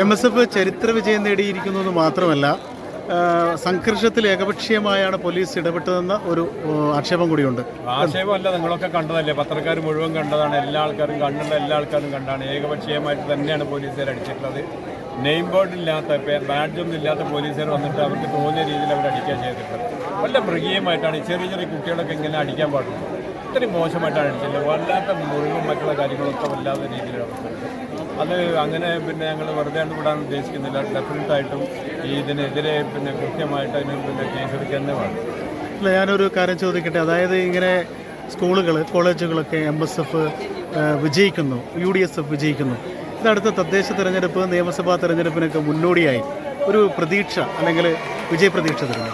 MSF ചരിത്ര വിജയം നേടിയിരിക്കുന്നത് മാത്രമല്ല സംഘർഷത്തിൽ ഏകപക്ഷീയമായാണ് പോലീസ് ഇടപെട്ടതെന്ന ഒരു ആക്ഷേപം കൂടിയുണ്ട്. ആക്ഷേപമല്ല, നിങ്ങളൊക്കെ കണ്ടതല്ലേ, പത്രക്കാർ മുഴുവൻ കണ്ടതാണ്, എല്ലാ ആൾക്കാരും കണ്ടുള്ള എല്ലാ ആൾക്കാരും കണ്ടാണ്. ഏകപക്ഷീയമായിട്ട് തന്നെയാണ് പോലീസുകാർ അടിച്ചിട്ടുള്ളത്. നെയിം ബോർഡ് ഇല്ലാത്ത ബാഡ്ജൊന്നും ഇല്ലാത്ത പോലീസുകാർ വന്നിട്ട് അവർക്ക് തോന്നിയ രീതിയിൽ അവർ അടിക്കാൻ ചെയ്തിട്ടുള്ളത്. വല്ല മൃഗീയമായിട്ടാണ് ചെറിയ ചെറിയ കുട്ടികളൊക്കെ ഇങ്ങനെ അടിക്കാൻ പാടുള്ളൂ. ഇത്രയും മോശമായിട്ടാണ് അടിച്ചിട്ടുള്ളത്. വല്ലാത്ത മുറിവും മറ്റുള്ള കാര്യങ്ങളൊക്കെ വല്ലാത്ത രീതിയിലാണ്. അത് അങ്ങനെ ഞങ്ങൾ വെറുതെ വിടാൻ ഉദ്ദേശിക്കുന്നില്ല. ഡെഫിനറ്റായിട്ടും ഇതിനെതിരെ കൃത്യമായിട്ട് അതിന് കേസെടുക്കുക തന്നെ വേണം. അല്ല, ഞാനൊരു കാര്യം ചോദിക്കട്ടെ. അതായത് ഇങ്ങനെ സ്കൂളുകൾ കോളേജുകളൊക്കെ MSF വിജയിക്കുന്നു, UDSF വിജയിക്കുന്നു. ഇതടുത്ത തദ്ദേശ തെരഞ്ഞെടുപ്പ്, നിയമസഭാ തെരഞ്ഞെടുപ്പിനൊക്കെ മുന്നോടിയായി ഒരു പ്രതീക്ഷ അല്ലെങ്കിൽ വിജയപ്രതീക്ഷ തരുന്നു.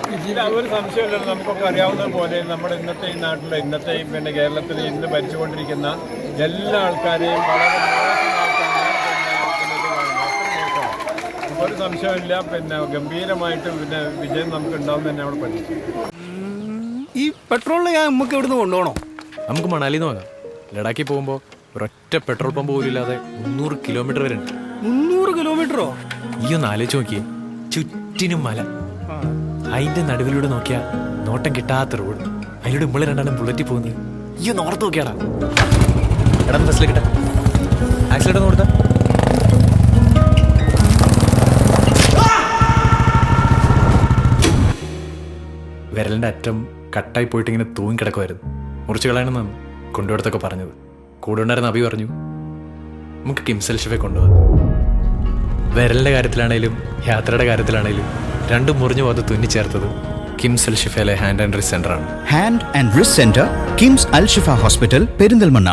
ഒരു സംശയമില്ലല്ലോ. നമുക്കൊക്കെ അറിയാവുന്ന പോലെ നമ്മുടെ ഇന്നത്തെ ഈ നാട്ടിലെ ഇന്നത്തെ കേരളത്തിൽ ഇന്ന് ഭരിച്ചുകൊണ്ടിരിക്കുന്ന എല്ലാ ആൾക്കാരെയും വളരെ ഒരു സംശയമില്ല. ഗംഭീരമായിട്ട് വിജയം നമുക്ക് ഉണ്ടാവും തന്നെ അവിടെ പഠിച്ചു. ഈ പെട്രോളിന് നമുക്ക് എവിടുന്ന് കൊണ്ടുപോകണോ? നമുക്ക് മണാലിന്ന് വാങ്ങാം. ലഡാക്കിൽ പോകുമ്പോൾ ഒരൊറ്റ പെട്രോൾ പമ്പ് പോലും ഇല്ലാതെ 300 കിലോമീറ്റർ വരെ ഉണ്ട്. 300 കിലോമീറ്ററോ? ഈ ഒന്ന് ആലോചിച്ച് നോക്കിയേ, ചുറ്റിനും മല, അതിന്റെ നടുവിലൂടെ നോക്കിയാ നോട്ടം കിട്ടാത്ത റോഡ്, അതിലൂടെ നമ്മള് രണ്ടാളും ബുള്ളറ്റിൽ പോകുന്നത്. ഈ ഒന്ന് ഓർത്ത് നോക്കിയാടാ. എടാ ബസ്സിലേക്കിട്ട ആക്സിഡന്റ് ഒന്ന് കൊടുത്താ. വിരലിന്റെ അറ്റം കട്ടായി പോയിട്ട് ഇങ്ങനെ തൂങ്ങി കിടക്കുമായിരുന്നു. മുറിച്ച് കളയണമെന്നാണ് കൊണ്ടുപോടത്തൊക്കെ പറഞ്ഞത്. കൂടെ ഉണ്ടായിരുന്ന അഭി പറഞ്ഞു നമുക്ക് കിംസ് അൽഷിഫെ കൊണ്ടുപോകാം. വിരലിന്റെ കാര്യത്തിലാണേലും യാത്രയുടെ കാര്യത്തിലാണേലും രണ്ടും മുറിഞ്ഞു പോകാതെ തുന്നിച്ചേർത്തത് കിംസ് അൽഷിഫയിലെ ഹാൻഡ് ആൻഡ് റിസ്റ്റ് സെന്ററാണ്. Hand and wrist centre, KIMS Al Shifa hospital, Perinthalmanna.